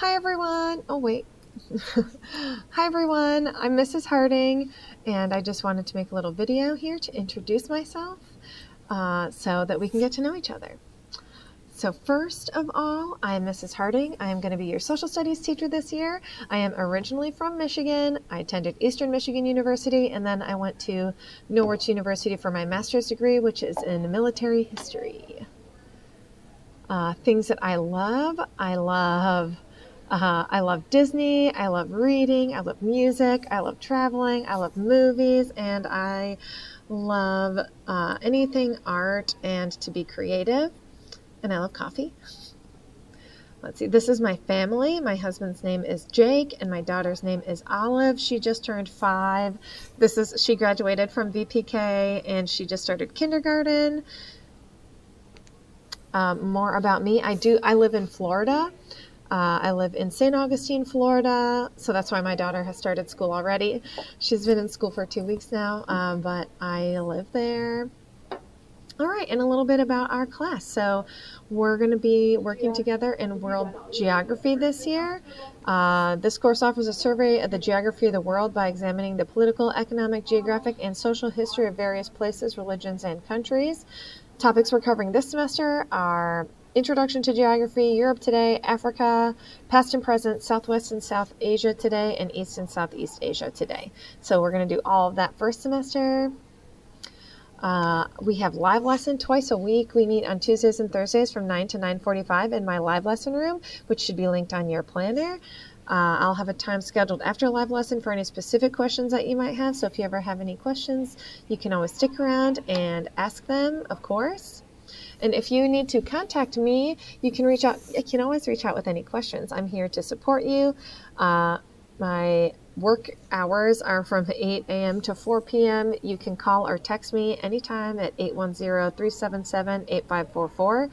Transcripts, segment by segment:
Hi everyone. Oh wait. Hi everyone. I'm Mrs. Harding, and I just wanted to make a little video here to introduce myself so that we can get to know each other. So first of all, I am Mrs. Harding. I am going to be your social studies teacher this year. I am originally from Michigan. I attended Eastern Michigan University, and then I went to Norwich University for my master's degree, which is in military history. Things that I love Disney, I love reading, I love music, I love traveling, I love movies, and I love anything art and to be creative, and I love coffee. Let's see, this is my family. My husband's name is Jake, and my daughter's name is Olive. She just turned 5. She graduated from VPK, and she just started kindergarten. More about me. I live in Florida. I live in St. Augustine, Florida, so that's why my daughter has started school already. She's been in school for 2 weeks now, but I live there. All right, and a little bit about our class. So we're going to be working together in world geography this year. This course offers a survey of the geography of the world by examining the political, economic, geographic, and social history of various places, religions, and countries. Topics we're covering this semester are Introduction to Geography, Europe Today, Africa, Past and Present, Southwest and South Asia Today, and East and Southeast Asia Today. So we're going to do all of that first semester. We have live lesson twice a week. We meet on Tuesdays and Thursdays from 9 to 9:45 in my live lesson room, which should be linked on your planner. I'll have a time scheduled after a live lesson for any specific questions that you might have. So if you ever have any questions, you can always stick around and ask them, of course. And if you need to contact me, you can always reach out with any questions. I'm here to support you. My work hours are from 8 a.m. to 4 p.m. You can call or text me anytime at 810-377-8544.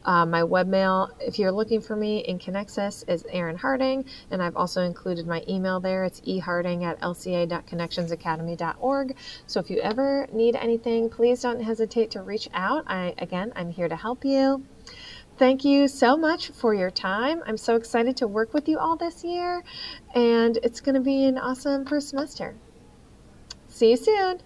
My webmail, if you're looking for me in Connexus, is Erin Harding, and I've also included my email there. It's eharding@lca.connectionsacademy.org. So if you ever need anything, please don't hesitate to reach out. I'm here to help you. Thank you so much for your time. I'm so excited to work with you all this year, and it's going to be an awesome first semester. See you soon.